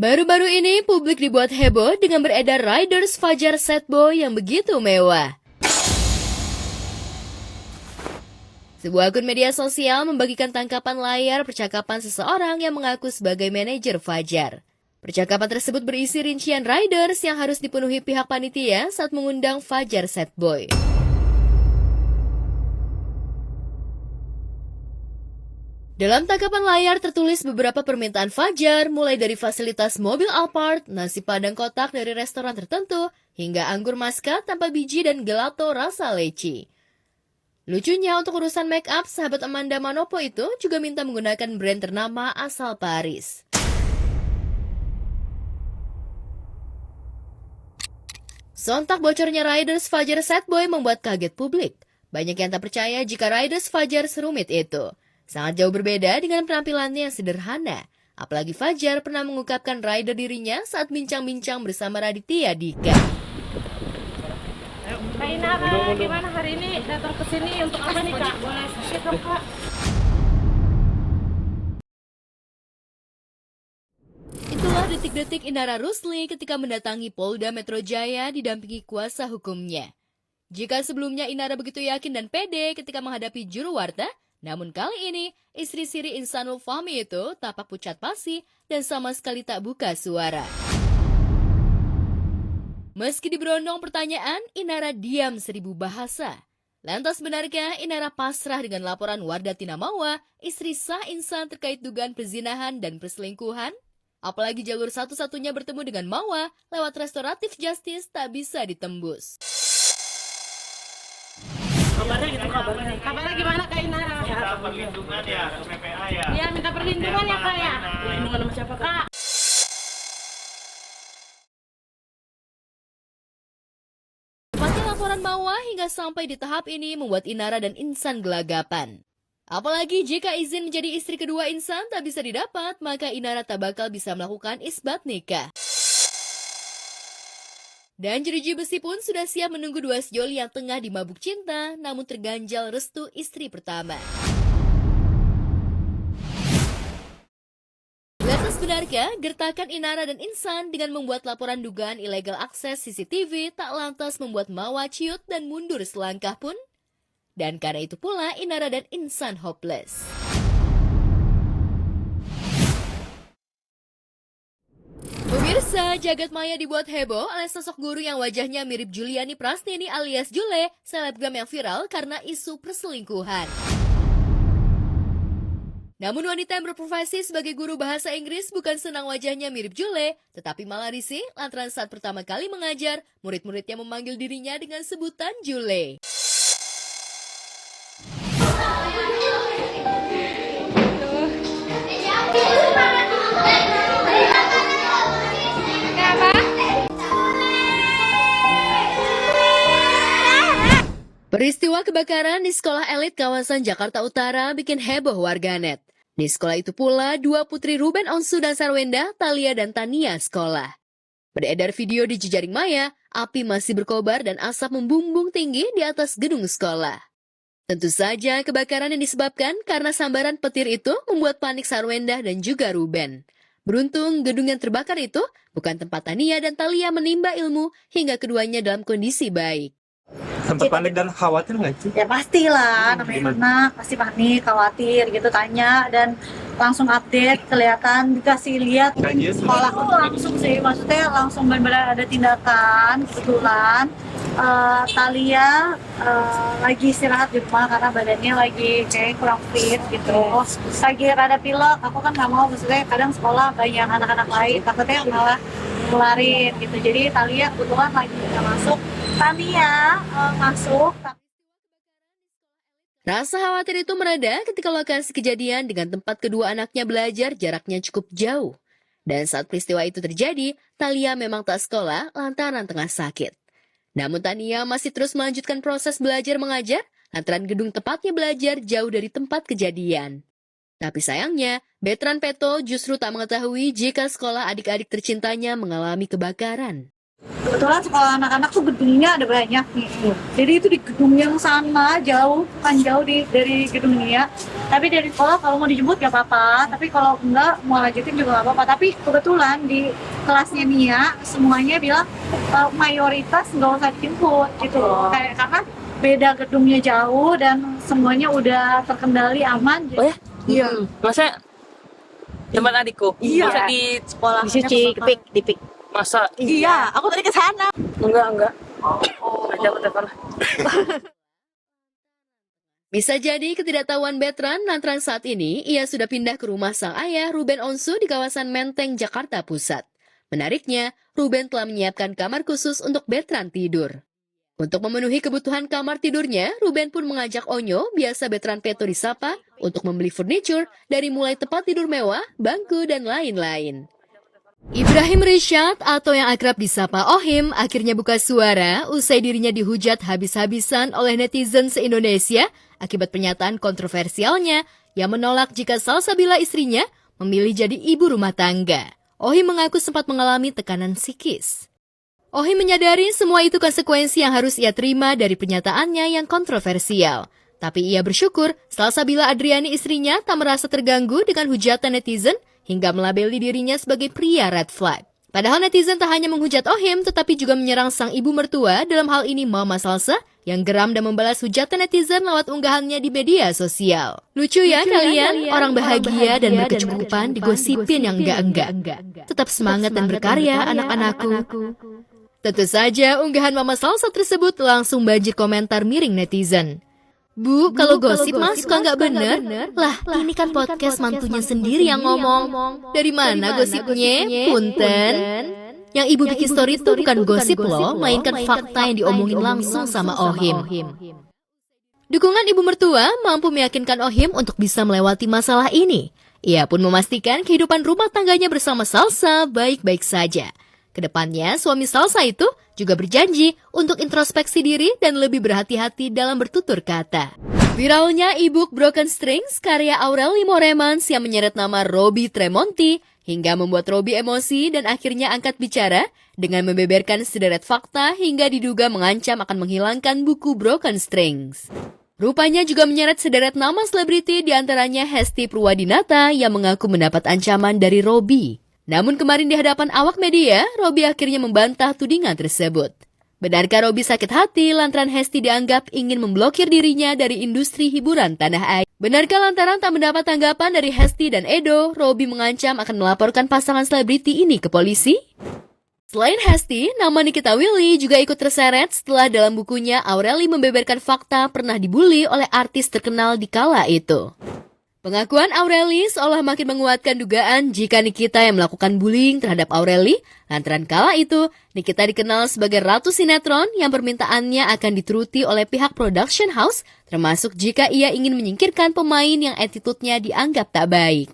Baru-baru ini publik dibuat heboh dengan beredar Riders Fajar Sad Boy yang begitu mewah. Sebuah akun media sosial membagikan tangkapan layar percakapan seseorang yang mengaku sebagai manajer Fajar. Percakapan tersebut berisi rincian riders yang harus dipenuhi pihak panitia saat mengundang Fajar Sad Boy. Dalam tangkapan layar tertulis beberapa permintaan Fajar, mulai dari fasilitas mobil Alphard, nasi padang kotak dari restoran tertentu, hingga anggur Masca tanpa biji dan gelato rasa leci. Lucunya, untuk urusan make up, sahabat Amanda Manopo itu juga minta menggunakan brand ternama asal Paris. Sontak bocornya Riders Fajar Sad Boy membuat kaget publik. Banyak yang tak percaya jika Riders Fajar serumit itu. Sangat jauh berbeda dengan penampilannya yang sederhana. Apalagi Fajar pernah mengungkapkan rider dirinya saat bincang-bincang bersama Raditya Dika. Kak Inara, gimana hari ini datang ke sini untuk apa nih Kak? Boleh sakit dong Kak? Itulah detik-detik Inara Rusli ketika mendatangi Polda Metro Jaya didampingi kuasa hukumnya. Jika sebelumnya Inara begitu yakin dan pede ketika menghadapi juru warta, namun kali ini istri Siri Insanul Fahmi itu tampak pucat pasi dan sama sekali tak buka suara. Meski diberondong pertanyaan, Inara diam seribu bahasa. Lantas benarkah Inara pasrah dengan laporan Wardah Tina Mawa, istri sah Insan terkait dugaan perzinahan dan perselingkuhan? Apalagi jalur satu-satunya bertemu dengan Mawa lewat restoratif justice tak bisa ditembus. Kabarnya gimana Kak Inara? Minta perlindungan ya ke PPA ya. Iya, minta perlindungan ya Kak ya. Perlindungan sama siapa Kak? Tepatnya laporan Mawa hingga sampai di tahap ini membuat Inara dan Insan gelagapan. Apalagi jika izin menjadi istri kedua Insan tak bisa didapat, maka Inara tak bakal bisa melakukan isbat nikah. Dan jeruji besi pun sudah siap menunggu dua sejoli yang tengah dimabuk cinta, namun terganjal restu istri pertama. Lantas benarkah gertakan Inara dan Insan dengan membuat laporan dugaan ilegal akses CCTV tak lantas membuat Mawa ciut dan mundur selangkah pun? Dan karena itu pula Inara dan Insan hopeless. Pemirsa, jagat maya dibuat heboh oleh sosok guru yang wajahnya mirip Juliani Prastini alias Jule, selebgram yang viral karena isu perselingkuhan. Namun wanita yang berprofesi sebagai guru bahasa Inggris bukan senang wajahnya mirip Jule, tetapi malah risih lantaran saat pertama kali mengajar, murid-muridnya memanggil dirinya dengan sebutan Jule. Peristiwa kebakaran di sekolah elit kawasan Jakarta Utara bikin heboh warganet. Di sekolah itu pula, dua putri Ruben Onsu dan Sarwenda, Thalia dan Tania sekolah. Beredar video di jejaring maya, api masih berkobar dan asap membumbung tinggi di atas gedung sekolah. Tentu saja kebakaran yang disebabkan karena sambaran petir itu membuat panik Sarwenda dan juga Ruben. Beruntung gedung yang terbakar itu bukan tempat Tania dan Thalia menimba ilmu hingga keduanya dalam kondisi baik. Sempat panik dan khawatir nggak sih? Ya pastilah, namanya anak pasti panik, khawatir gitu, tanya dan langsung update, kelihatan dikasih lihat sekolah tuh langsung sih, maksudnya langsung benar-benar ada tindakan. Kebetulan Thalia lagi istirahat di rumah karena badannya lagi kayak kurang fit gitu, lagi rada pilek. Aku kan nggak mau, maksudnya kadang sekolah banyak anak-anak lain, takutnya malah ngelarin gitu. Jadi Thalia kebetulan lagi nggak masuk, Tania masuk. Rasa khawatir itu mereda ketika lokasi kejadian dengan tempat kedua anaknya belajar jaraknya cukup jauh. Dan saat peristiwa itu terjadi, Thalia memang tak sekolah lantaran tengah sakit. Namun Tania masih terus melanjutkan proses belajar mengajar lantaran gedung tempatnya belajar jauh dari tempat kejadian. Tapi sayangnya, Betran Peto justru tak mengetahui jika sekolah adik-adik tercintanya mengalami kebakaran. Kebetulan sekolah anak-anak tuh gedungnya ada banyak nih. Jadi itu di gedung yang sana jauh, kan jauh dari gedung Nia. Tapi dari sekolah kalau mau dijemput gak apa-apa. Tapi kalau enggak mau lanjutin juga gak apa-apa. Tapi kebetulan di kelasnya Nia semuanya bilang mayoritas nggak usah dijemput gitu loh. Kayak karena beda gedungnya jauh dan semuanya udah terkendali aman. Oh ya? Iya. Masa zaman adikku? Iya. Masa di Sekolah Di Suci, di Pik. masa Iya, aku tadi ke sana. enggak. Nggak dapat telepon. Bisa jadi ketidaktahuan Betran lantaran saat ini ia sudah pindah ke rumah sang ayah Ruben Onsu di kawasan Menteng, Jakarta Pusat. Menariknya, Ruben telah menyiapkan kamar khusus untuk Betran tidur. Untuk memenuhi kebutuhan kamar tidurnya, Ruben pun mengajak Onyo, biasa Betran Peto disapa, untuk membeli furniture dari mulai tempat tidur mewah, bangku, dan lain-lain. Ibrahim Rishad atau yang akrab disapa Ohim akhirnya buka suara usai dirinya dihujat habis-habisan oleh netizen se-Indonesia akibat pernyataan kontroversialnya yang menolak jika Salsabila istrinya memilih jadi ibu rumah tangga. Ohim mengaku sempat mengalami tekanan psikis. Ohim menyadari semua itu konsekuensi yang harus ia terima dari pernyataannya yang kontroversial. Tapi ia bersyukur Salsabila Adriani istrinya tak merasa terganggu dengan hujatan netizen hingga melabeli dirinya sebagai pria red flag. Padahal netizen tak hanya menghujat Ohim, tetapi juga menyerang sang ibu mertua, dalam hal ini Mama Salsa, yang geram dan membalas hujatan netizen lewat unggahannya di media sosial. Lucu ya kalian, orang bahagia dan berkecukupan digosipin yang enggak-enggak. Tetap semangat dan berkarya anak-anakku. Tentu saja unggahan Mama Salsa tersebut langsung banjir komentar miring netizen. Bu, kalau gosip mah suka nggak bener? Lah, ini kan podcast mantunya sendiri yang ngomong. Dari mana gosipnya? Punten. Yang ibu bikin story itu bukan gosip loh, melainkan fakta yang diomongin langsung sama Ohim. Dukungan ibu mertua mampu meyakinkan Ohim untuk bisa melewati masalah ini. Ia pun memastikan kehidupan rumah tangganya bersama Salsa baik-baik saja. Kedepannya, suami Salsa itu juga berjanji untuk introspeksi diri dan lebih berhati-hati dalam bertutur kata. Viralnya e-book Broken Strings karya Aureli Moremans yang menyeret nama Robby Tremonti hingga membuat Robby emosi dan akhirnya angkat bicara dengan membeberkan sederet fakta hingga diduga mengancam akan menghilangkan buku Broken Strings. Rupanya juga menyeret sederet nama selebriti diantaranya Hesti Purwadinata yang mengaku mendapat ancaman dari Robby. Namun kemarin di hadapan awak media, Robby akhirnya membantah tudingan tersebut. Benarkah Robby sakit hati lantaran Hesti dianggap ingin memblokir dirinya dari industri hiburan tanah air? Benarkah lantaran tak mendapat tanggapan dari Hesti dan Edo, Robby mengancam akan melaporkan pasangan selebriti ini ke polisi? Selain Hesti, nama Nikita Willy juga ikut terseret setelah dalam bukunya Aureli membeberkan fakta pernah dibully oleh artis terkenal di kala itu. Pengakuan Aureli seolah makin menguatkan dugaan jika Nikita yang melakukan bullying terhadap Aureli, lantaran kala itu Nikita dikenal sebagai ratu sinetron yang permintaannya akan dituruti oleh pihak production house, termasuk jika ia ingin menyingkirkan pemain yang attitude-nya dianggap tak baik.